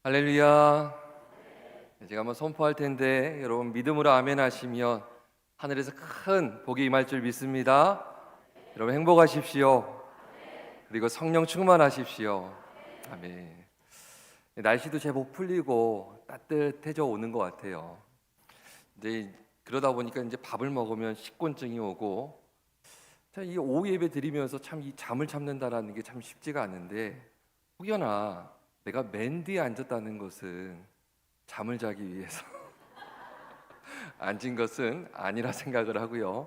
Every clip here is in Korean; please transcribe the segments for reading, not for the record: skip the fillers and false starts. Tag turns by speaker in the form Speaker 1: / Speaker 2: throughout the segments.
Speaker 1: 할렐루야. 제가 한번 선포할 텐데 여러분 믿음으로 아멘 하시면 하늘에서 큰 복이 임할 줄 믿습니다. 여러분 행복하십시오. 그리고 성령 충만하십시오. 아멘. 날씨도 제법 풀리고 따뜻해져 오는 것 같아요. 이제 그러다 보니까 이제 밥을 먹으면 식곤증이 오고, 참 이 오후 예배 드리면서 참 이 잠을 참는다라는 게 참 쉽지가 않은데, 혹여나 내가 맨 뒤에 앉았다는 것은 잠을 자기 위해서 앉은 것은 아니라 생각을 하고요.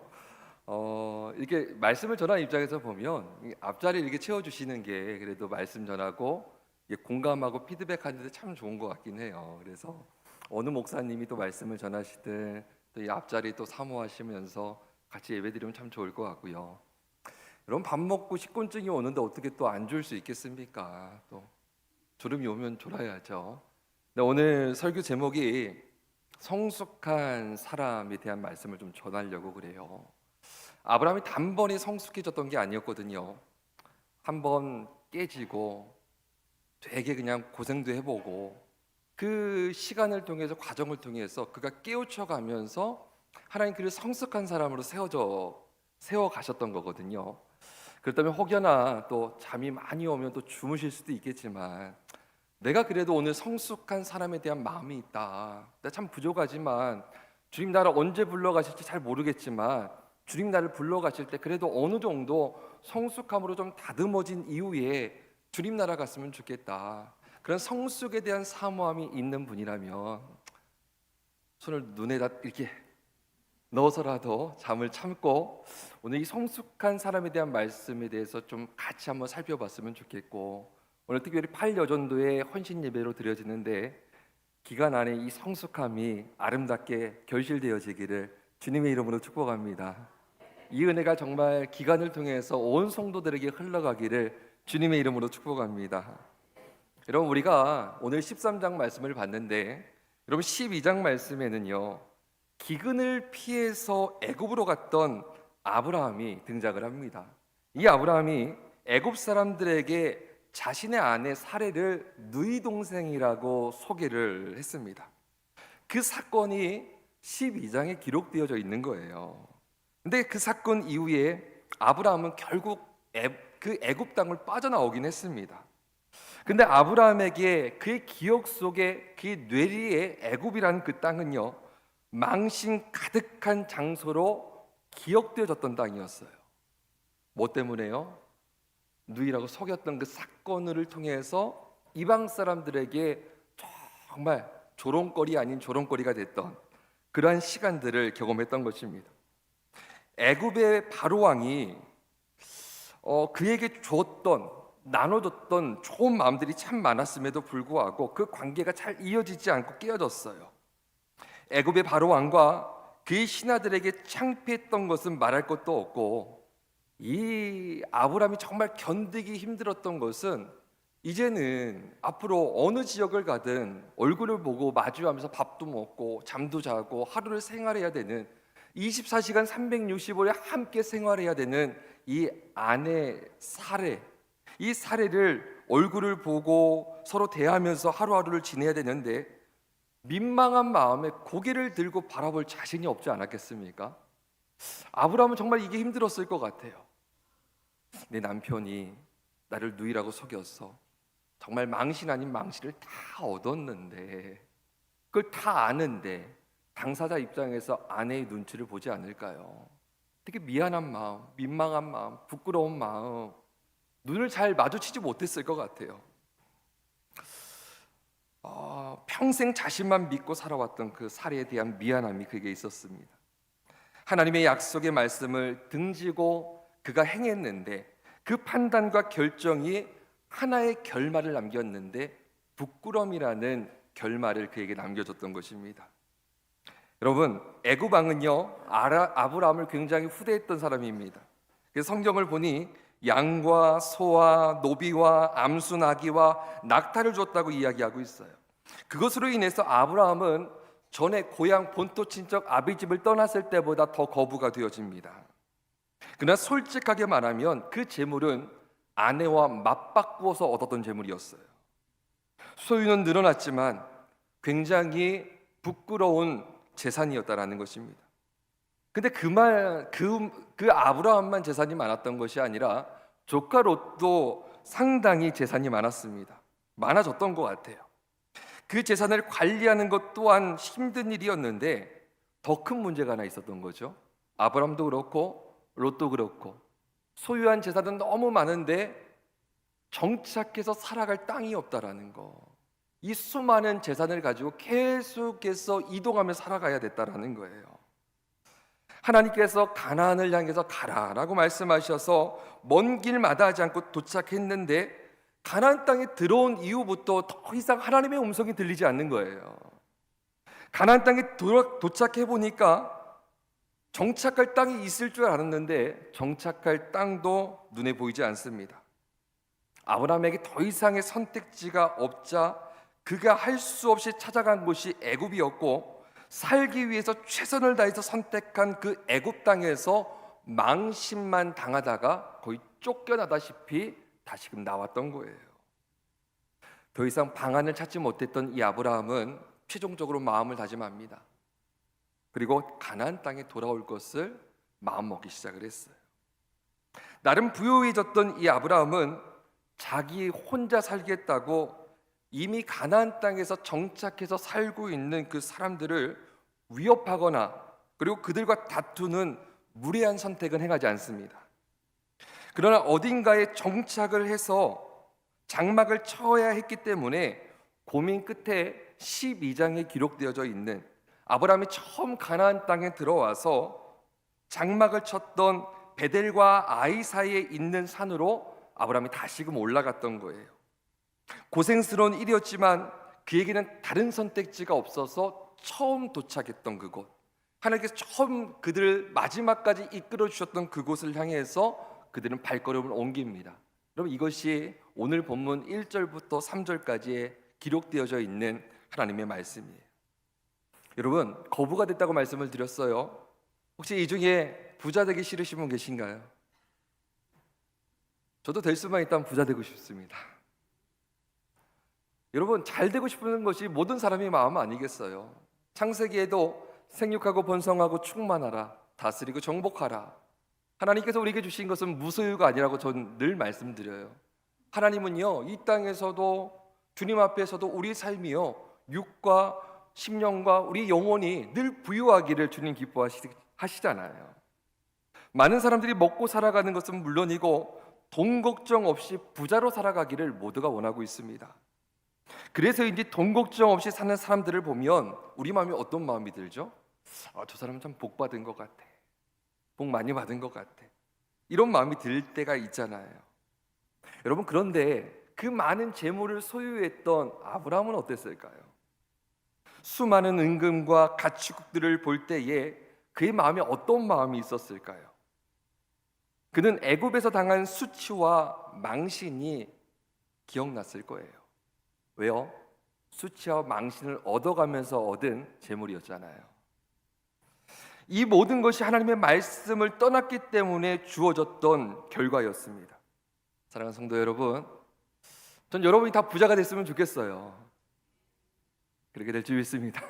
Speaker 1: 이렇게 말씀을 전하는 입장에서 보면 이 앞자리를 이렇게 채워주시는 게 그래도 말씀 전하고 공감하고 피드백하는 데 참 좋은 것 같긴 해요. 그래서 어느 목사님이 또 말씀을 전하시든 또 이 앞자리 또 사모하시면서 같이 예배드리면 참 좋을 것 같고요. 여러분 밥 먹고 식곤증이 오는데 어떻게 또 안 좋을 수 있겠습니까? 또 졸음이 오면 졸아야죠. 근데 오늘 설교 제목이 성숙한 사람에 대한 말씀을 좀 전하려고 그래요. 아브라함이 단번에 성숙해졌던 게 아니었거든요. 한번 깨지고 되게 그냥 고생도 해보고 그 시간을 통해서 과정을 통해서 그가 깨우쳐 가면서 하나님 그를 성숙한 사람으로 세워 가셨던 거거든요. 그렇다면 혹여나 또 잠이 많이 오면 또 주무실 수도 있겠지만, 내가 그래도 오늘 성숙한 사람에 대한 마음이 있다. 나 참 부족하지만 주님 나를 언제 불러가실지 잘 모르겠지만 주님 나를 불러가실 때 그래도 어느 정도 성숙함으로 좀 다듬어진 이후에 주님 나라 갔으면 좋겠다. 그런 성숙에 대한 사모함이 있는 분이라면 손을 눈에다 이렇게 넣어서라도 잠을 참고 오늘 이 성숙한 사람에 대한 말씀에 대해서 좀 같이 한번 살펴봤으면 좋겠고, 오늘 특별히 8여전도의 헌신 예배로 드려지는데 기간 안에 이 성숙함이 아름답게 결실되어지기를 주님의 이름으로 축복합니다. 이 은혜가 정말 기간을 통해서 온 성도들에게 흘러가기를 주님의 이름으로 축복합니다. 여러분 우리가 오늘 13장 말씀을 봤는데, 여러분 12장 말씀에는요 기근을 피해서 애굽으로 갔던 아브라함이 등장을 합니다. 이 아브라함이 애굽 사람들에게 자신의 아내 사레를 누이 동생이라고 소개를 했습니다. 그 사건이 12장에 기록되어져 있는 거예요. 근데 그 사건 이후에 아브라함은 결국 그 애굽 땅을 빠져나오긴 했습니다. 근데 아브라함에게 그의 기억 속에 그 뇌리에 애굽이라는 그 땅은요 망신 가득한 장소로 기억되어졌던 땅이었어요. 뭐 때문에요? 누이라고 속였던 그 사건을 통해서 이방 사람들에게 정말 조롱거리 아닌 조롱거리가 됐던 그러한 시간들을 경험했던 것입니다. 애굽의 바로 왕이 그에게 나눠줬던 좋은 마음들이 참 많았음에도 불구하고 그 관계가 잘 이어지지 않고 깨어졌어요. 애굽의 바로 왕과 그의 신하들에게 창피했던 것은 말할 것도 없고, 이 아브라함이 정말 견디기 힘들었던 것은 이제는 앞으로 어느 지역을 가든 얼굴을 보고 마주하면서 밥도 먹고 잠도 자고 하루를 생활해야 되는, 24시간 365일 함께 생활해야 되는 이 아내 사레, 이 사레를 얼굴을 보고 서로 대하면서 하루하루를 지내야 되는데 민망한 마음에 고개를 들고 바라볼 자신이 없지 않았겠습니까? 아브라함은 정말 이게 힘들었을 것 같아요. 내 남편이 나를 누이라고 속였어. 정말 망신 아닌 망신을 다 얻었는데, 그걸 다 아는데 당사자 입장에서 아내의 눈치를 보지 않을까요? 되게 미안한 마음, 민망한 마음, 부끄러운 마음, 눈을 잘 마주치지 못했을 것 같아요. 평생 자신만 믿고 살아왔던 그 사례에 대한 미안함이 그에게 있었습니다. 하나님의 약속의 말씀을 등지고 그가 행했는데 그 판단과 결정이 하나의 결말을 남겼는데 부끄러움이라는 결말을 그에게 남겨줬던 것입니다. 여러분 애굽 왕은요 아브라함을 굉장히 후대했던 사람입니다. 그래서 성경을 보니 양과 소와 노비와 암수 나귀와 낙타를 줬다고 이야기하고 있어요. 그것으로 인해서 아브라함은 전에 고향 본토 친척 아비집을 떠났을 때보다 더 거부가 되어집니다. 그러나 솔직하게 말하면 그 재물은 아내와 맞바꾸어서 얻었던 재물이었어요. 소유는 늘어났지만 굉장히 부끄러운 재산이었다라는 것입니다. 근데 그 아브라함만 재산이 많았던 것이 아니라 조카 롯도 상당히 재산이 많아졌던 것 같아요. 그 재산을 관리하는 것 또한 힘든 일이었는데 더 큰 문제가 하나 있었던 거죠. 아브라함도 그렇고 롯도 그렇고 소유한 재산은 너무 많은데 정착해서 살아갈 땅이 없다라는 거. 이 수많은 재산을 가지고 계속해서 이동하며 살아가야 됐다라는 거예요. 하나님께서 가나안을 향해서 가라라고 말씀하셔서 먼 길 마다하지 않고 도착했는데 가나안 땅에 들어온 이후부터 더 이상 하나님의 음성이 들리지 않는 거예요. 가나안 땅에 도착해 보니까 정착할 땅이 있을 줄 알았는데 정착할 땅도 눈에 보이지 않습니다. 아브라함에게 더 이상의 선택지가 없자 그가 할 수 없이 찾아간 곳이 애굽이었고 살기 위해서 최선을 다해서 선택한 그 애굽 땅에서 망신만 당하다가 거의 쫓겨나다시피 다시금 나왔던 거예요. 더 이상 방안을 찾지 못했던 이 아브라함은 최종적으로 마음을 다짐합니다. 그리고 가나안 땅에 돌아올 것을 마음먹기 시작을 했어요. 나름 부유해졌던 이 아브라함은 자기 혼자 살겠다고 이미 가나안 땅에서 정착해서 살고 있는 그 사람들을 위협하거나 그리고 그들과 다투는 무례한 선택은 행하지 않습니다. 그러나 어딘가에 정착을 해서 장막을 쳐야 했기 때문에 고민 끝에 12장에 기록되어져 있는 아브라함이 처음 가나안 땅에 들어와서 장막을 쳤던 베델과 아이 사이에 있는 산으로 아브라함이 다시금 올라갔던 거예요. 고생스러운 일이었지만 그에게는 다른 선택지가 없어서 처음 도착했던 그곳, 하나님께서 처음 그들을 마지막까지 이끌어 주셨던 그곳을 향해서 그들은 발걸음을 옮깁니다. 여러분, 이것이 오늘 본문 1절부터 3절까지에 기록되어져 있는 하나님의 말씀이에요. 여러분, 거부가 됐다고 말씀을 드렸어요. 혹시 이 중에 부자 되기 싫으신 분 계신가요? 저도 될 수만 있다면 부자 되고 싶습니다. 여러분, 잘 되고 싶은 것이 모든 사람의 마음 아니겠어요? 창세기에도 생육하고 번성하고 충만하라, 다스리고 정복하라. 하나님께서 우리에게 주신 것은 무소유가 아니라고 저는 늘 말씀드려요. 하나님은요, 이 땅에서도 주님 앞에서도 우리 삶이요, 육과 심령과 우리 영혼이 늘 부유하기를 주님 기뻐하시잖아요. 많은 사람들이 먹고 살아가는 것은 물론이고 돈 걱정 없이 부자로 살아가기를 모두가 원하고 있습니다. 그래서인지 돈 걱정 없이 사는 사람들을 보면 우리 마음이 어떤 마음이 들죠? 저 사람은 참 복 받은 것 같아, 복 많이 받은 것 같아, 이런 마음이 들 때가 있잖아요. 여러분, 그런데 그 많은 재물을 소유했던 아브라함은 어땠을까요? 수많은 은금과 가축들을 볼 때에 그의 마음에 어떤 마음이 있었을까요? 그는 애굽에서 당한 수치와 망신이 기억났을 거예요. 왜요? 수치와 망신을 얻어가면서 얻은 재물이었잖아요. 이 모든 것이 하나님의 말씀을 떠났기 때문에 주어졌던 결과였습니다. 사랑하는 성도 여러분, 전 여러분이 다 부자가 됐으면 좋겠어요. 그렇게 될 줄 믿습니다.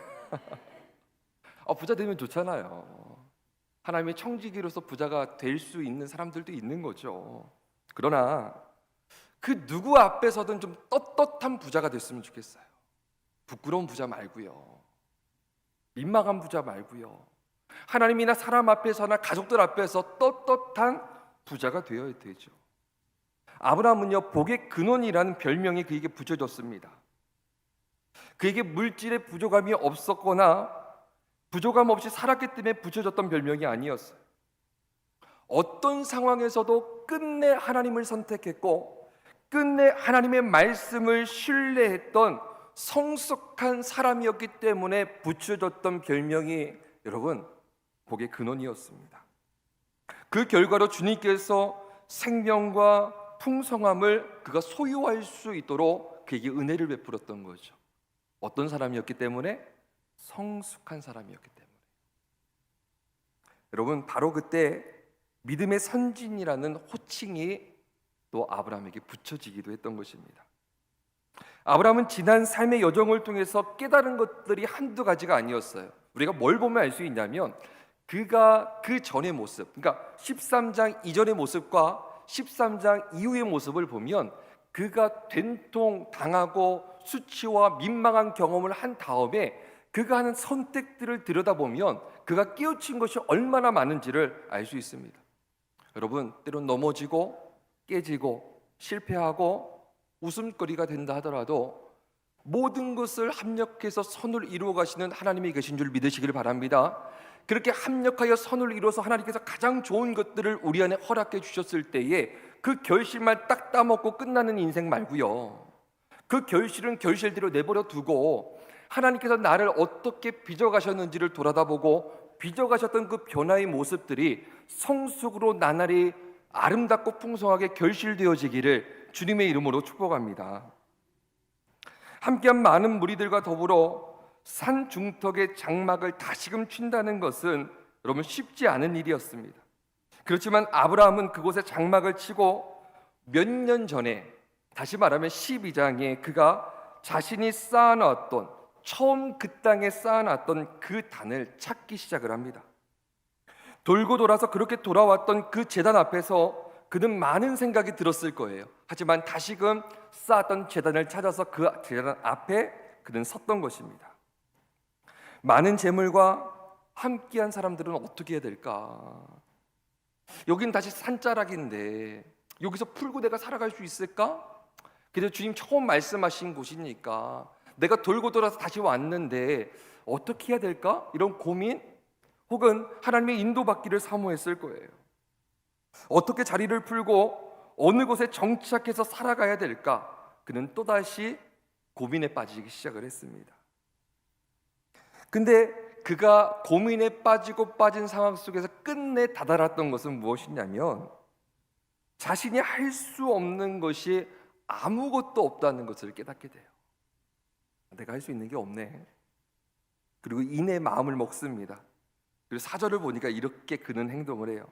Speaker 1: 부자 되면 좋잖아요. 하나님의 청지기로서 부자가 될 수 있는 사람들도 있는 거죠. 그러나 그 누구 앞에서든 좀 떳떳한 부자가 됐으면 좋겠어요. 부끄러운 부자 말고요, 민망한 부자 말고요, 하나님이나 사람 앞에서나 가족들 앞에서 떳떳한 부자가 되어야 되죠. 아브라함은요, 복의 근원이라는 별명이 그에게 붙여졌습니다. 그에게 물질의 부족함이 없었거나 부족함 없이 살았기 때문에 붙여졌던 별명이 아니었어요. 어떤 상황에서도 끝내 하나님을 선택했고 끝내 하나님의 말씀을 신뢰했던 성숙한 사람이었기 때문에 붙여졌던 별명이 여러분, 복의 근원이었습니다. 그 결과로 주님께서 생명과 풍성함을 그가 소유할 수 있도록 그에게 은혜를 베풀었던 거죠. 어떤 사람이었기 때문에? 성숙한 사람이었기 때문에. 여러분, 바로 그때 믿음의 선진이라는 호칭이 또 아브라함에게 붙여지기도 했던 것입니다. 아브라함은 지난 삶의 여정을 통해서 깨달은 것들이 한두 가지가 아니었어요. 우리가 뭘 보면 알 수 있냐면 그가 그 전의 모습, 그러니까 13장 이전의 모습과 13장 이후의 모습을 보면 그가 된통 당하고 수치와 민망한 경험을 한 다음에 그가 하는 선택들을 들여다보면 그가 깨우친 것이 얼마나 많은지를 알 수 있습니다. 여러분, 때론 넘어지고 깨지고 실패하고 웃음거리가 된다 하더라도 모든 것을 합력해서 선을 이루어 가시는 하나님이 계신 줄 믿으시길 바랍니다. 그렇게 합력하여 선을 이루어서 하나님께서 가장 좋은 것들을 우리 안에 허락해 주셨을 때에 그 결실만 딱 따먹고 끝나는 인생 말고요, 그 결실은 결실대로 내버려 두고 하나님께서 나를 어떻게 빚어가셨는지를 돌아다보고 빚어가셨던 그 변화의 모습들이 성숙으로 나날이 아름답고 풍성하게 결실되어지기를 주님의 이름으로 축복합니다. 함께한 많은 무리들과 더불어 산 중턱의 장막을 다시금 춘다는 것은 여러분 쉽지 않은 일이었습니다. 그렇지만 아브라함은 그곳에 장막을 치고 몇 년 전에, 다시 말하면 12장에 그가 자신이 쌓아놨던, 처음 그 땅에 쌓아놨던 그 단을 찾기 시작을 합니다. 돌고 돌아서 그렇게 돌아왔던 그 제단 앞에서 그는 많은 생각이 들었을 거예요. 하지만 다시금 쌓았던 제단을 찾아서 그 제단 앞에 그는 섰던 것입니다. 많은 재물과 함께한 사람들은 어떻게 해야 될까? 여긴 다시 산자락인데 여기서 풀고 내가 살아갈 수 있을까? 그래도 주님 처음 말씀하신 곳이니까 내가 돌고 돌아서 다시 왔는데 어떻게 해야 될까? 이런 고민 혹은 하나님의 인도받기를 사모했을 거예요. 어떻게 자리를 풀고 어느 곳에 정착해서 살아가야 될까? 그는 또다시 고민에 빠지기 시작을 했습니다. 근데 그가 고민에 빠지고 빠진 상황 속에서 끝내 다다랐던 것은 무엇이냐면 자신이 할 수 없는 것이 아무것도 없다는 것을 깨닫게 돼요. 내가 할 수 있는 게 없네. 그리고 이내 마음을 먹습니다. 그리고 4절을 보니까 이렇게 그는 행동을 해요.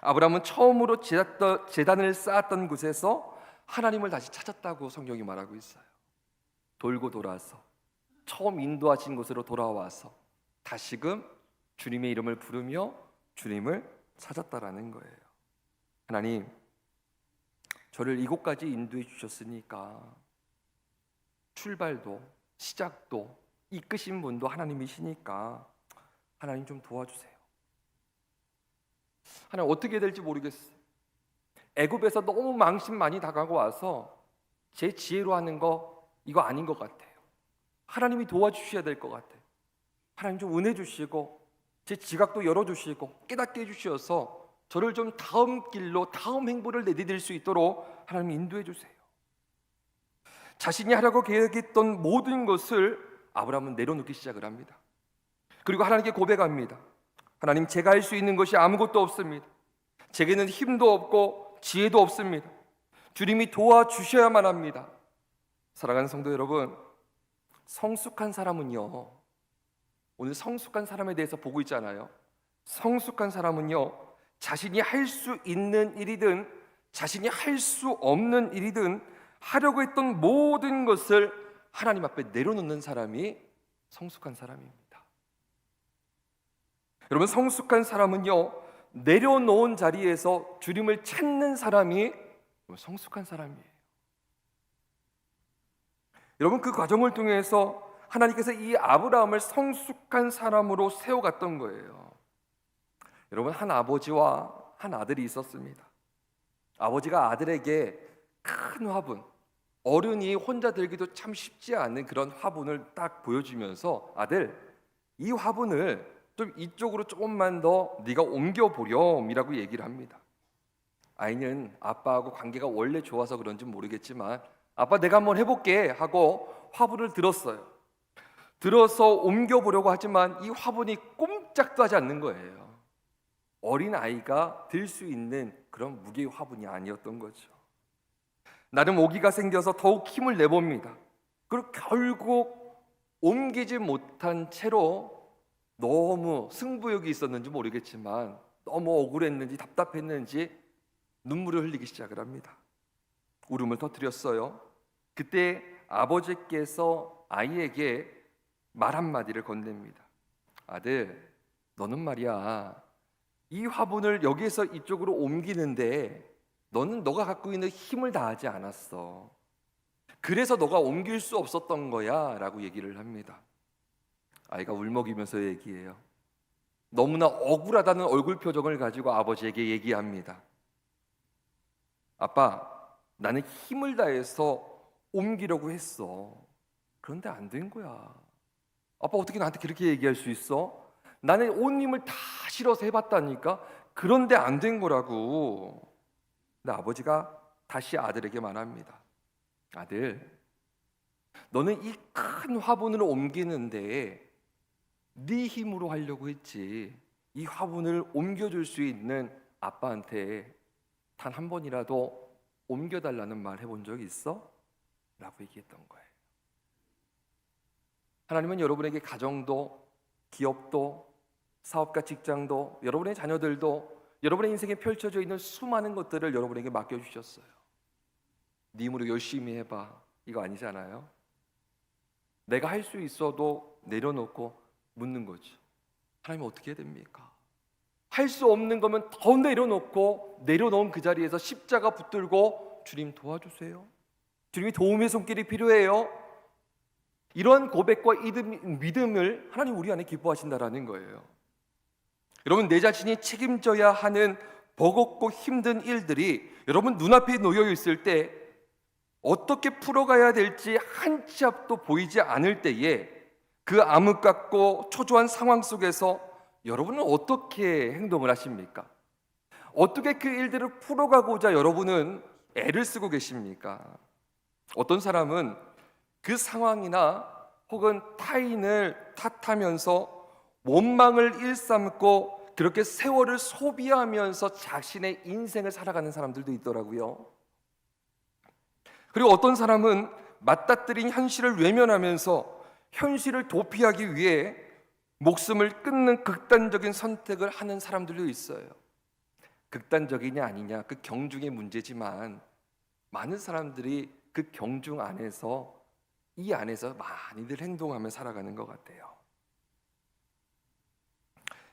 Speaker 1: 아브라함은 처음으로 제단을 쌓았던 곳에서 하나님을 다시 찾았다고 성경이 말하고 있어요. 돌고 돌아서 처음 인도하신 곳으로 돌아와서 다시금 주님의 이름을 부르며 주님을 찾았다라는 거예요. 하나님, 저를 이곳까지 인도해 주셨으니까 출발도 시작도 이끄신 분도 하나님이시니까 하나님 좀 도와주세요. 하나님 어떻게 해야 될지 모르겠어요. 애굽에서 너무 망신 많이 당하고 와서 제 지혜로 하는 거 이거 아닌 것 같아요. 하나님이 도와주셔야 될 것 같아요. 하나님 좀 은혜 주시고 제 지각도 열어주시고 깨닫게 해주셔서 저를 좀 다음 길로 다음 행보를 내디딜 수 있도록 하나님 인도해 주세요. 자신이 하려고 계획했던 모든 것을 아브라함은 내려놓기 시작을 합니다. 그리고 하나님께 고백합니다. 하나님, 제가 할 수 있는 것이 아무것도 없습니다. 제게는 힘도 없고 지혜도 없습니다. 주님이 도와주셔야만 합니다. 사랑하는 성도 여러분, 성숙한 사람은요, 오늘 성숙한 사람에 대해서 보고 있잖아요. 성숙한 사람은요, 자신이 할 수 있는 일이든 자신이 할 수 없는 일이든 하려고 했던 모든 것을 하나님 앞에 내려놓는 사람이 성숙한 사람입니다. 여러분, 성숙한 사람은요, 내려놓은 자리에서 주님을 찾는 사람이 성숙한 사람이에요. 여러분, 그 과정을 통해서 하나님께서 이 아브라함을 성숙한 사람으로 세워갔던 거예요. 여러분, 한 아버지와 한 아들이 있었습니다. 아버지가 아들에게 큰 화분, 어른이 혼자 들기도 참 쉽지 않은 그런 화분을 딱 보여주면서 아들, 이 화분을 좀 이쪽으로 조금만 더 네가 옮겨보렴이라고 얘기를 합니다. 아이는 아빠하고 관계가 원래 좋아서 그런지 모르겠지만 아빠 내가 한번 해볼게 하고 화분을 들었어요. 들어서 옮겨보려고 하지만 이 화분이 꼼짝도 하지 않는 거예요. 어린 아이가 들 수 있는 그런 무게의 화분이 아니었던 거죠. 나름 오기가 생겨서 더욱 힘을 내봅니다. 그리고 결국 옮기지 못한 채로 너무 승부욕이 있었는지 모르겠지만 너무 억울했는지 답답했는지 눈물을 흘리기 시작을 합니다. 울음을 터뜨렸어요. 그때 아버지께서 아이에게 말 한마디를 건넵니다. 아들, 너는 말이야, 이 화분을 여기에서 이쪽으로 옮기는데 너는 너가 갖고 있는 힘을 다하지 않았어. 그래서 너가 옮길 수 없었던 거야 라고 얘기를 합니다. 아이가 울먹이면서 얘기해요. 너무나 억울하다는 얼굴 표정을 가지고 아버지에게 얘기합니다. 아빠, 나는 힘을 다해서 옮기려고 했어. 그런데 안 된 거야. 아빠, 어떻게 나한테 그렇게 얘기할 수 있어? 나는 온 힘을 다 실어서 해봤다니까. 그런데 안 된 거라고. 근데 아버지가 다시 아들에게 말합니다. 아들, 너는 이 큰 화분을 옮기는데 네 힘으로 하려고 했지. 이 화분을 옮겨줄 수 있는 아빠한테 단 한 번이라도 옮겨달라는 말 해본 적 있어? 라고 얘기했던 거예요. 하나님은 여러분에게 가정도, 기업도, 사업과 직장도, 여러분의 자녀들도, 여러분의 인생에 펼쳐져 있는 수많은 것들을 여러분에게 맡겨주셨어요. 네 힘으로 열심히 해봐, 이거 아니잖아요. 내가 할 수 있어도 내려놓고 묻는 거죠. 하나님 어떻게 해야 됩니까? 할 수 없는 거면 더 내려놓고, 내려놓은 그 자리에서 십자가 붙들고 주님 도와주세요. 주님이 도움의 손길이 필요해요. 이런 고백과 믿음을 하나님 우리 안에 기뻐하신다라는 거예요. 여러분, 내 자신이 책임져야 하는 버겁고 힘든 일들이 여러분 눈앞에 놓여 있을 때 어떻게 풀어가야 될지 한 치 앞도 보이지 않을 때에 그 암흑 같고 초조한 상황 속에서 여러분은 어떻게 행동을 하십니까? 어떻게 그 일들을 풀어가고자 여러분은 애를 쓰고 계십니까? 어떤 사람은 그 상황이나 혹은 타인을 탓하면서 원망을 일삼고 그렇게 세월을 소비하면서 자신의 인생을 살아가는 사람들도 있더라고요. 그리고 어떤 사람은 맞닥뜨린 현실을 외면하면서 현실을 도피하기 위해 목숨을 끊는 극단적인 선택을 하는 사람들도 있어요. 극단적이냐 아니냐 그 경중의 문제지만 많은 사람들이 그 경중 안에서 이 안에서 많이들 행동하며 살아가는 것 같아요.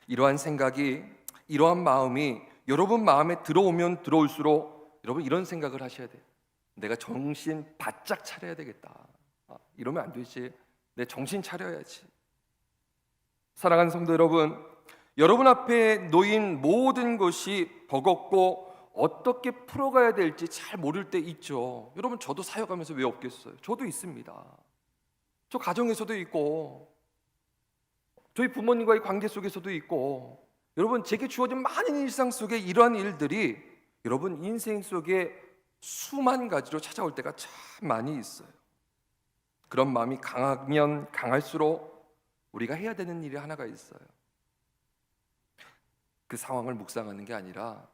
Speaker 1: 이러한 생각이, 이러한 마음이 여러분 마음에 들어오면 들어올수록 여러분 이런 생각을 하셔야 돼요. 내가 정신 바짝 차려야 되겠다. 이러면 안 되지. 내 정신 차려야지. 사랑하는 성도 여러분, 여러분 앞에 놓인 모든 것이 버겁고 어떻게 풀어가야 될지 잘 모를 때 있죠. 여러분, 저도 사역하면서 왜 없겠어요? 저도 있습니다. 저 가정에서도 있고 저희 부모님과의 관계 속에서도 있고, 여러분 제게 주어진 많은 일상 속에 이러한 일들이 여러분 인생 속에 수만 가지로 찾아올 때가 참 많이 있어요. 그런 마음이 강하면 강할수록 우리가 해야 되는 일이 하나가 있어요. 그 상황을 묵상하는 게 아니라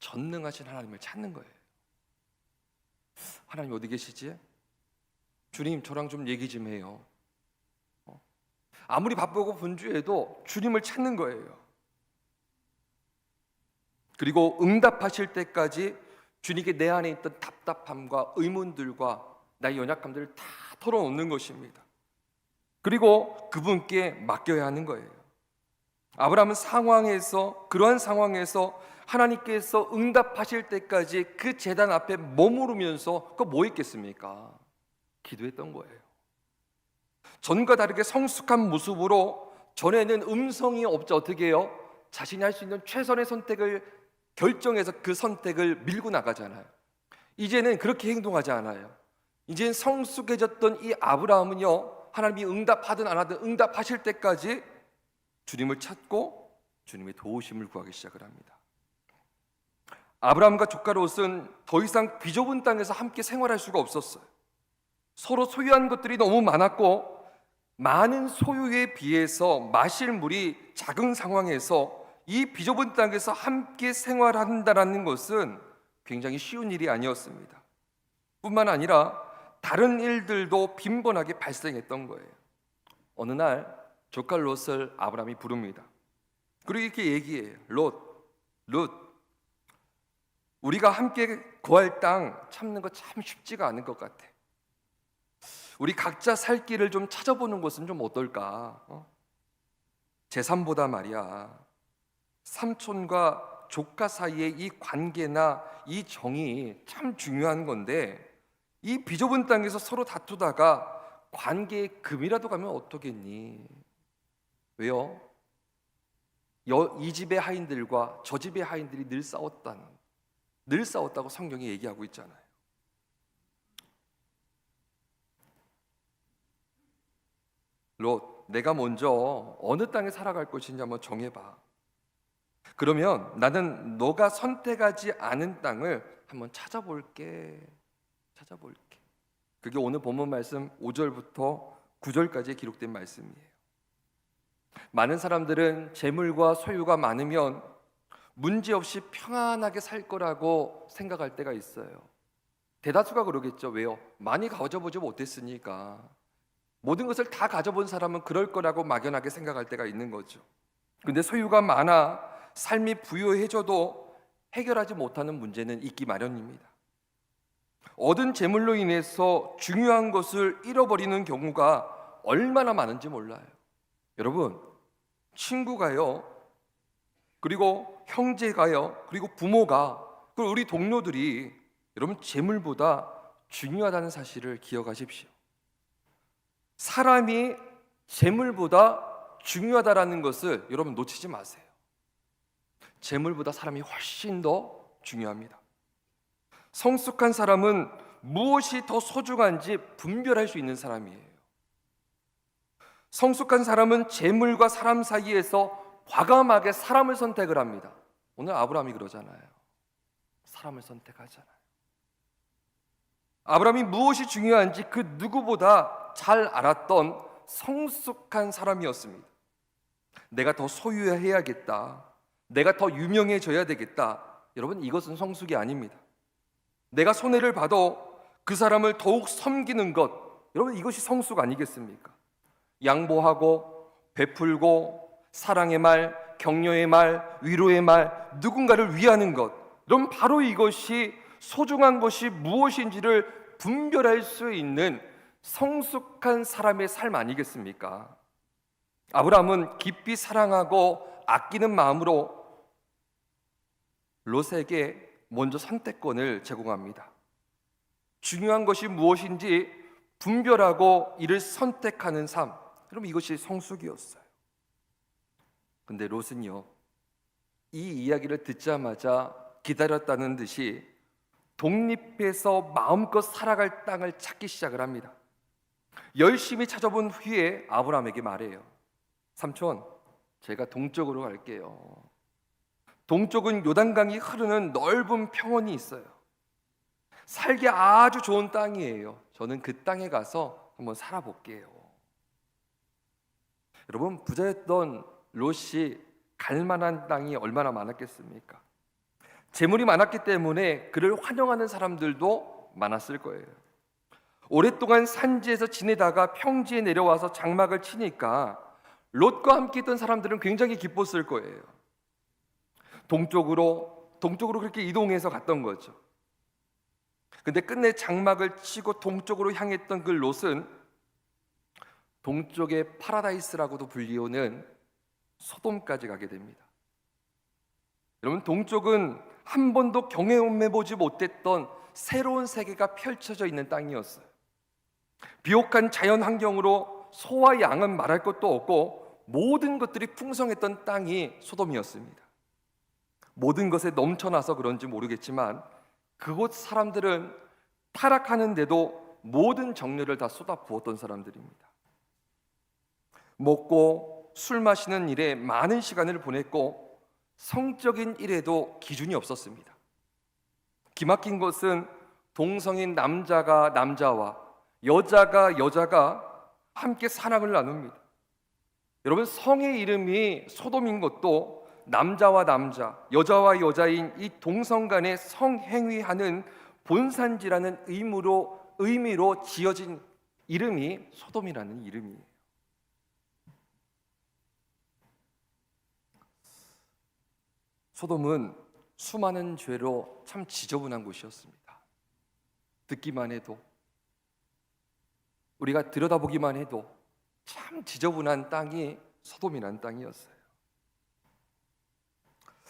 Speaker 1: 전능하신 하나님을 찾는 거예요. 하나님 어디 계시지? 주님, 저랑 좀 얘기 좀 해요. 아무리 바쁘고 분주해도 주님을 찾는 거예요. 그리고 응답하실 때까지 주님께 내 안에 있던 답답함과 의문들과 나의 연약함들을 다 털어놓는 것입니다. 그리고 그분께 맡겨야 하는 거예요. 아브라함은 그러한 상황에서 하나님께서 응답하실 때까지 그 제단 앞에 머무르면서 뭐 했겠습니까? 기도했던 거예요. 전과 다르게 성숙한 모습으로, 전에는 음성이 없죠. 어떻게 해요? 자신이 할 수 있는 최선의 선택을 결정해서 그 선택을 밀고 나가잖아요. 이제는 그렇게 행동하지 않아요. 이제는 성숙해졌던 이 아브라함은요, 하나님이 응답하든 안 하든 응답하실 때까지 주님을 찾고 주님의 도우심을 구하기 시작을 합니다. 아브라함과 조카 롯은 더 이상 비좁은 땅에서 함께 생활할 수가 없었어요. 서로 소유한 것들이 너무 많았고, 많은 소유에 비해서 마실 물이 작은 상황에서 이 비좁은 땅에서 함께 생활한다는 것은 굉장히 쉬운 일이 아니었습니다. 뿐만 아니라 다른 일들도 빈번하게 발생했던 거예요. 어느 날 조카 롯을 아브라함이 부릅니다. 그리고 이렇게 얘기해요. 롯, 우리가 함께 구할 땅 찾는 거 참 쉽지가 않은 것 같아. 우리 각자 살 길을 좀 찾아보는 것은 좀 어떨까? 재산보다 말이야, 삼촌과 조카 사이의 이 관계나 이 정이 참 중요한 건데, 이 비좁은 땅에서 서로 다투다가 관계에 금이라도 가면 어떠겠니? 왜요? 이 집의 하인들과 저 집의 하인들이 늘 싸웠다고 성경이 얘기하고 있잖아요. 롯, 내가 먼저 어느 땅에 살아갈 것인지 한번 정해봐. 그러면 나는 너가 선택하지 않은 땅을 한번 찾아볼게. 그게 오늘 본문 말씀 5절부터 9절까지 기록된 말씀이에요. 많은 사람들은 재물과 소유가 많으면 문제없이 평안하게 살 거라고 생각할 때가 있어요. 대다수가 그러겠죠. 왜요? 많이 가져보지 못했으니까. 모든 것을 다 가져본 사람은 그럴 거라고 막연하게 생각할 때가 있는 거죠. 근데 소유가 많아 삶이 부유해져도 해결하지 못하는 문제는 있기 마련입니다. 얻은 재물로 인해서 중요한 것을 잃어버리는 경우가 얼마나 많은지 몰라요. 여러분, 친구가요, 그리고 형제가요, 그리고 부모가, 그리고 우리 동료들이 여러분 재물보다 중요하다는 사실을 기억하십시오. 사람이 재물보다 중요하다라는 것을 여러분 놓치지 마세요. 재물보다 사람이 훨씬 더 중요합니다. 성숙한 사람은 무엇이 더 소중한지 분별할 수 있는 사람이에요. 성숙한 사람은 재물과 사람 사이에서 과감하게 사람을 선택을 합니다. 오늘 아브라함이 그러잖아요. 사람을 선택하잖아요. 아브라함이 무엇이 중요한지 그 누구보다 잘 알았던 성숙한 사람이었습니다. 내가 더 소유해야겠다. 내가 더 유명해져야 되겠다. 여러분, 이것은 성숙이 아닙니다. 내가 손해를 봐도 그 사람을 더욱 섬기는 것, 여러분 이것이 성숙 아니겠습니까? 양보하고 베풀고 사랑의 말, 격려의 말, 위로의 말, 누군가를 위하는 것, 여러분 바로 이것이 소중한 것이 무엇인지를 분별할 수 있는 성숙한 사람의 삶 아니겠습니까? 아브라함은 깊이 사랑하고 아끼는 마음으로 롯에게 먼저 선택권을 제공합니다. 중요한 것이 무엇인지 분별하고 이를 선택하는 삶, 그럼 이것이 성숙이었어요. 근데 롯은요, 이 이야기를 듣자마자 기다렸다는 듯이 독립해서 마음껏 살아갈 땅을 찾기 시작을 합니다. 열심히 찾아본 후에 아브라함에게 말해요. 삼촌, 제가 동쪽으로 갈게요. 동쪽은 요단강이 흐르는 넓은 평원이 있어요. 살기 아주 좋은 땅이에요. 저는 그 땅에 가서 한번 살아볼게요. 여러분, 부자였던 롯이 갈 만한 땅이 얼마나 많았겠습니까? 재물이 많았기 때문에 그를 환영하는 사람들도 많았을 거예요. 오랫동안 산지에서 지내다가 평지에 내려와서 장막을 치니까 롯과 함께 있던 사람들은 굉장히 기뻤을 거예요. 동쪽으로 그렇게 이동해서 갔던 거죠. 근데 끝내 장막을 치고 동쪽으로 향했던 그 롯은 동쪽의 파라다이스라고도 불리우는 소돔까지 가게 됩니다. 여러분, 동쪽은 한 번도 경험해보지 못했던 새로운 세계가 펼쳐져 있는 땅이었어요. 비옥한 자연 환경으로 소와 양은 말할 것도 없고 모든 것들이 풍성했던 땅이 소돔이었습니다. 모든 것에 넘쳐나서 그런지 모르겠지만 그곳 사람들은 타락하는데도 모든 정열을 다 쏟아부었던 사람들입니다. 먹고 술 마시는 일에 많은 시간을 보냈고 성적인 일에도 기준이 없었습니다. 기막힌 것은 동성인 남자가 남자와 여자가 함께 사랑을 나눕니다. 여러분, 성의 이름이 소돔인 것도 남자와 남자, 여자와 여자인 이 동성 간의 성행위하는 본산지라는 의미로 지어진 이름이 소돔이라는 이름이에요. 소돔은 수많은 죄로 참 지저분한 곳이었습니다. 듣기만 해도 우리가 들여다보기만 해도 참 지저분한 땅이 소돔이라는 땅이었어요.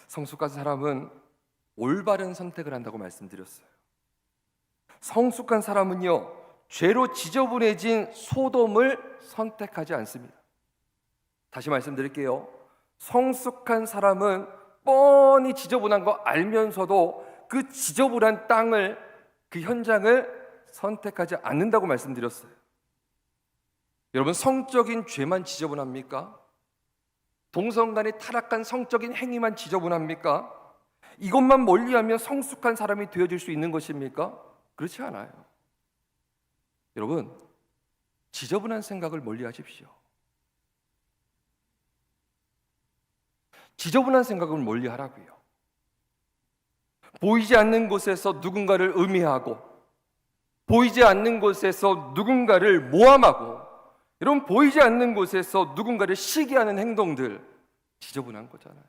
Speaker 1: 성숙한 사람은 올바른 선택을 한다고 말씀드렸어요. 성숙한 사람은요, 죄로 지저분해진 소돔을 선택하지 않습니다. 다시 말씀드릴게요. 성숙한 사람은 뻔히 지저분한 거 알면서도 그 지저분한 땅을, 그 현장을 선택하지 않는다고 말씀드렸어요. 여러분, 성적인 죄만 지저분합니까? 동성간의 타락한 성적인 행위만 지저분합니까? 이것만 멀리하면 성숙한 사람이 되어질 수 있는 것입니까? 그렇지 않아요. 여러분, 지저분한 생각을 멀리하십시오. 지저분한 생각을 멀리하라고요. 보이지 않는 곳에서 누군가를 의미하고, 보이지 않는 곳에서 누군가를 모함하고, 여러분, 보이지 않는 곳에서 누군가를 시기하는 행동들, 지저분한 거잖아요.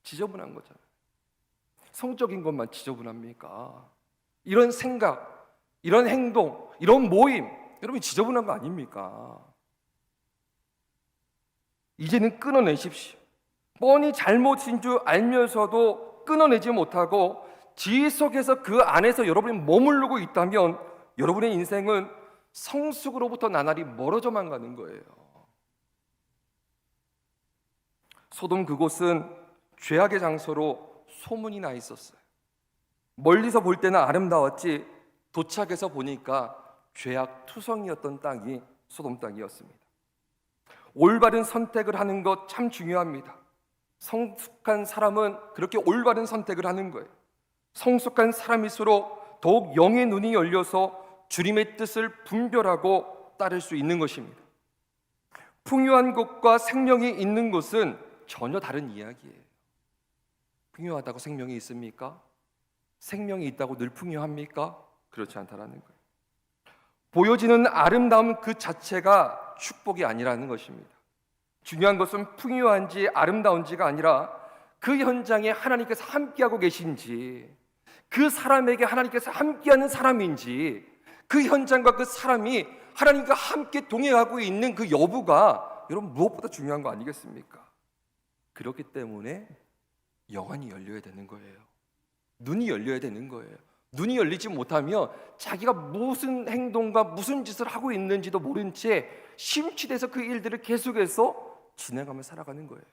Speaker 1: 지저분한 거잖아요. 성적인 것만 지저분합니까? 이런 생각, 이런 행동, 이런 모임, 여러분 지저분한 거 아닙니까? 이제는 끊어내십시오. 뻔히 잘못인 줄 알면서도 끊어내지 못하고 지속해서 그 안에서 여러분이 머무르고 있다면 여러분의 인생은 성숙으로부터 나날이 멀어져만 가는 거예요. 소돔 그곳은 죄악의 장소로 소문이 나 있었어요. 멀리서 볼 때는 아름다웠지 도착해서 보니까 죄악 투성이었던 땅이 소돔 땅이었습니다. 올바른 선택을 하는 것 참 중요합니다. 성숙한 사람은 그렇게 올바른 선택을 하는 거예요. 성숙한 사람일수록 더욱 영의 눈이 열려서 주님의 뜻을 분별하고 따를 수 있는 것입니다. 풍요한 곳과 생명이 있는 곳은 전혀 다른 이야기예요. 풍요하다고 생명이 있습니까? 생명이 있다고 늘 풍요합니까? 그렇지 않다라는 거예요. 보여지는 아름다움 그 자체가 축복이 아니라는 것입니다. 중요한 것은 풍요한지 아름다운지가 아니라 그 현장에 하나님께서 함께하고 계신지, 그 사람에게 하나님께서 함께하는 사람인지, 그 현장과 그 사람이 하나님과 함께 동행하고 있는 그 여부가 여러분 무엇보다 중요한 거 아니겠습니까? 그렇기 때문에 영안이 열려야 되는 거예요. 눈이 열려야 되는 거예요. 눈이 열리지 못하면 자기가 무슨 행동과 무슨 짓을 하고 있는지도 모른 채 심취돼서 그 일들을 계속해서 진행하며 살아가는 거예요.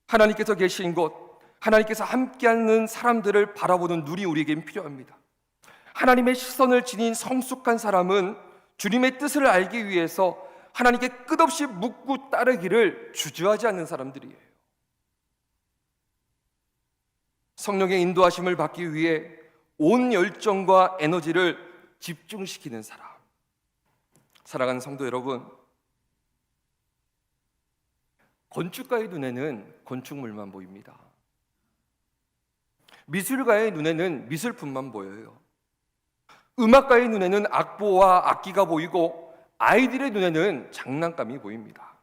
Speaker 1: 하나님께서 계신 곳, 하나님께서 함께하는 사람들을 바라보는 눈이 우리에겐 필요합니다. 하나님의 시선을 지닌 성숙한 사람은 주님의 뜻을 알기 위해서 하나님께 끝없이 묻고 따르기를 주저하지 않는 사람들이에요. 성령의 인도하심을 받기 위해 온 열정과 에너지를 집중시키는 사람. 사랑하는 성도 여러분, 건축가의 눈에는 건축물만 보입니다. 미술가의 눈에는 미술품만 보여요. 음악가의 눈에는 악보와 악기가 보이고 아이들의 눈에는 장난감이 보입니다.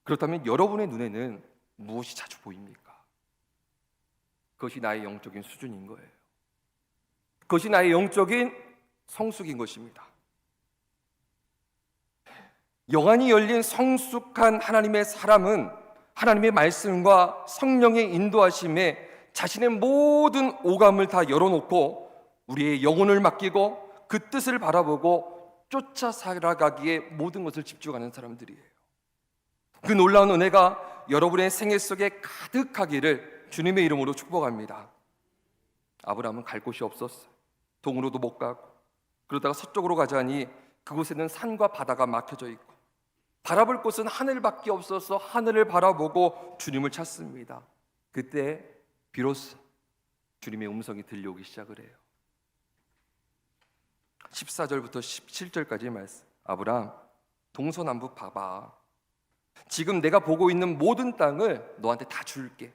Speaker 1: 그렇다면 여러분의 눈에는 무엇이 자주 보입니까? 그것이 나의 영적인 수준인 거예요. 그것이 나의 영적인 성숙인 것입니다. 영안이 열린 성숙한 하나님의 사람은 하나님의 말씀과 성령의 인도하심에 자신의 모든 오감을 다 열어놓고 우리의 영혼을 맡기고 그 뜻을 바라보고 쫓아 살아가기에 모든 것을 집중하는 사람들이에요. 그 놀라운 은혜가 여러분의 생애 속에 가득하기를 주님의 이름으로 축복합니다. 아브라함은 갈 곳이 없었어요. 동으로도 못 가고, 그러다가 서쪽으로 가자니 그곳에는 산과 바다가 막혀져 있고 바라볼 곳은 하늘밖에 없어서 하늘을 바라보고 주님을 찾습니다. 그때 비로소 주님의 음성이 들려오기 시작을 해요. 14절부터 17절까지의 말씀. 아브라함, 동서남북 봐봐. 지금 내가 보고 있는 모든 땅을 너한테 다 줄게.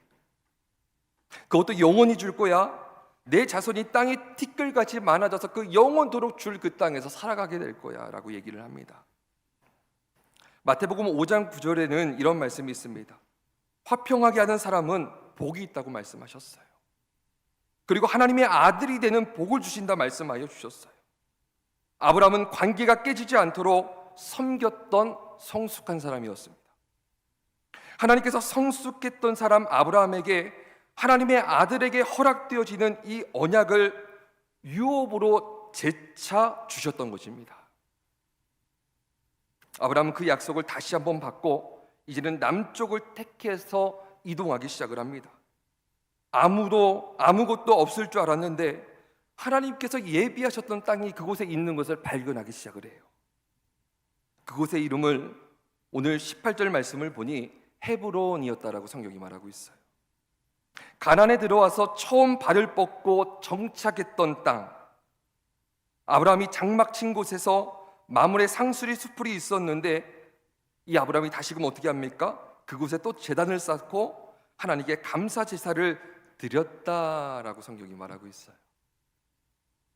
Speaker 1: 그것도 영원히 줄 거야. 내 자손이 땅에 티끌같이 많아져서 그 영원토록 줄 그 땅에서 살아가게 될 거야 라고 얘기를 합니다. 마태복음 5장 9절에는 이런 말씀이 있습니다. 화평하게 하는 사람은 복이 있다고 아브라함은 관계가 깨지지 않도록 섬겼던 성숙한 사람이었습니다. 하나님께서 성숙했던 사람 아브라함에게 하나님의 아들에게 허락되어지는 이 언약을 유업으로 재차 주셨던 것입니다. 아브라함은 그 약속을 다시 한번 받고 이제는 남쪽을 택해서 이동하기 시작을 합니다. 아무것도 없을 줄 알았는데 하나님께서 예비하셨던 땅이 그곳에 있는 것을 발견하기 시작을 해요. 그곳의 이름을 오늘 18절 말씀을 보니 헤브론이었다라고 성경이 말하고 있어요. 가나안에 들어와서 처음 발을 뻗고 정착했던 땅, 아브라함이 장막 친 곳에서 마물의 상수리 수풀이 있었는데 이 아브라함이 다시금 어떻게 합니까? 그곳에 또 제단을 쌓고 하나님께 감사 제사를 드렸다라고 성경이 말하고 있어요.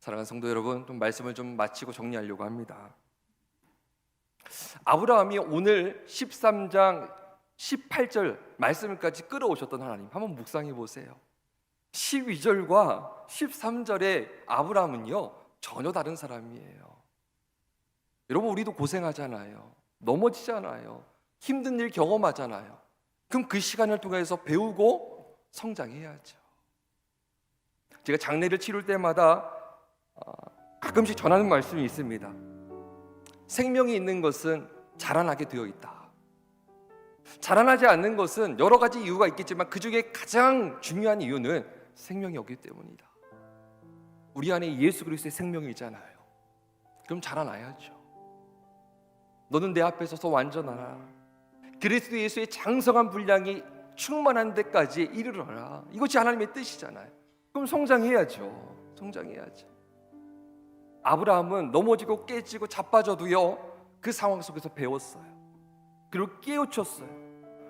Speaker 1: 사랑하는 성도 여러분, 좀 말씀을 좀 마치고 정리하려고 합니다. 아브라함이 오늘 13장 18절 말씀까지 끌어오셨던 하나님 한번 묵상해 보세요. 12절과 13절의 아브라함은요 전혀 다른 사람이에요. 여러분, 우리도 고생하잖아요. 넘어지잖아요. 힘든 일 경험하잖아요. 그럼 그 시간을 통해서 배우고 성장해야죠. 제가 장례를 치를 때마다 가끔씩 전하는 말씀이 있습니다. 생명이 있는 것은 자라나게 되어 있다. 자라나지 않는 것은 여러 가지 이유가 있겠지만 그 중에 가장 중요한 이유는 생명이 없기 때문이다. 우리 안에 예수 그리스도의 생명이 있잖아요. 그럼 자라나야죠. 너는 내 앞에 서서 완전하라. 그리스도 예수의 장성한 분량이 충만한 데까지 이르러라. 이것이 하나님의 뜻이잖아요. 그럼 성장해야죠. 성장해야죠. 아브라함은 넘어지고 깨지고 자빠져도요 그 상황 속에서 배웠어요. 그리고 깨우쳤어요.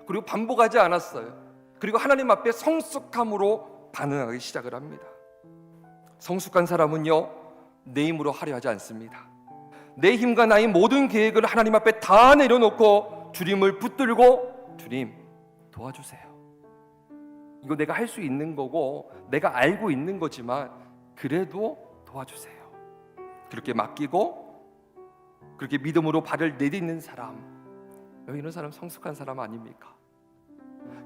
Speaker 1: 그리고 반복하지 않았어요. 그리고 하나님 앞에 성숙함으로 반응하기 시작을 합니다. 성숙한 사람은요 내 힘으로 하려 하지 않습니다. 내 힘과 나의 모든 계획을 하나님 앞에 다 내려놓고 주님을 붙들고 주님 도와주세요. 이거 내가 할 수 있는 거고 내가 알고 있는 거지만 그래도 도와주세요. 그렇게 맡기고 그렇게 믿음으로 발을 내딛는 사람, 이런 사람 성숙한 사람 아닙니까?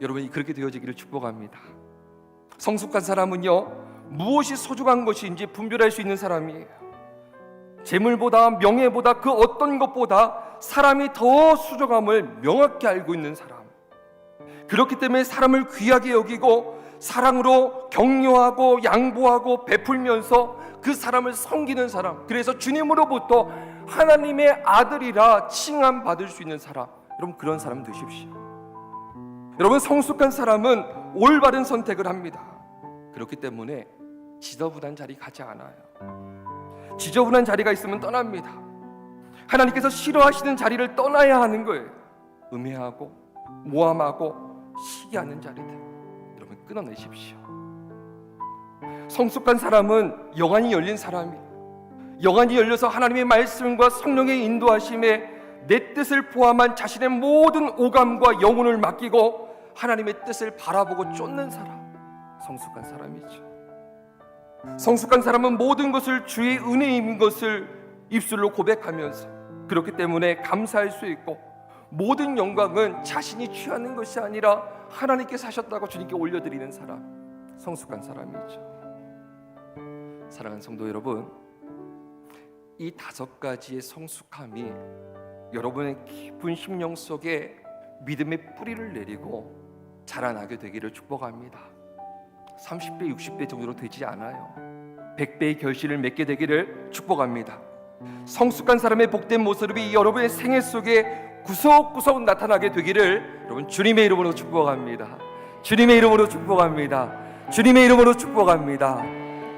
Speaker 1: 여러분이 그렇게 되어지기를 축복합니다. 성숙한 사람은요 무엇이 소중한 것인지 분별할 수 있는 사람이에요. 재물보다 명예보다 그 어떤 것보다 사람이 더 소중함을 명확히 알고 있는 사람. 그렇기 때문에 사람을 귀하게 여기고 사랑으로 격려하고 양보하고 베풀면서 그 사람을 섬기는 사람, 그래서 주님으로부터 하나님의 아들이라 칭함받을 수 있는 사람, 여러분 그런 사람 되십시오. 여러분 성숙한 사람은 올바른 선택을 합니다. 그렇기 때문에 지저분한 자리 가지 않아요. 지저분한 자리가 있으면 떠납니다. 하나님께서 싫어하시는 자리를 떠나야 하는 거예요. 음해하고 모함하고 시기하는 자리들 여러분 끊어내십시오. 성숙한 사람은 영안이 열린 사람이에요. 영안이 열려서 하나님의 말씀과 성령의 인도하심에 내 뜻을 포함한 자신의 모든 오감과 영혼을 맡기고 하나님의 뜻을 바라보고 쫓는 사람, 성숙한 사람이죠. 성숙한 사람은 모든 것을 주의 은혜인 것을 입술로 고백하면서 그렇기 때문에 감사할 수 있고 모든 영광은 자신이 취하는 것이 아니라 하나님께서 하셨다고 주님께 올려드리는 사람, 성숙한 사람이죠. 사랑하는 성도 여러분, 이 5가지의 성숙함이 여러분의 깊은 심령 속에 믿음의 뿌리를 내리고 자라나게 되기를 축복합니다. 30배, 60배 정도로 되지 않아요. 100배의 결실을 맺게 되기를 축복합니다. 성숙한 사람의 복된 모습이 여러분의 생애 속에 구석구석 나타나게 되기를 여러분 주님의 이름으로 축복합니다. 주님의 이름으로 축복합니다. 주님의 이름으로 축복합니다.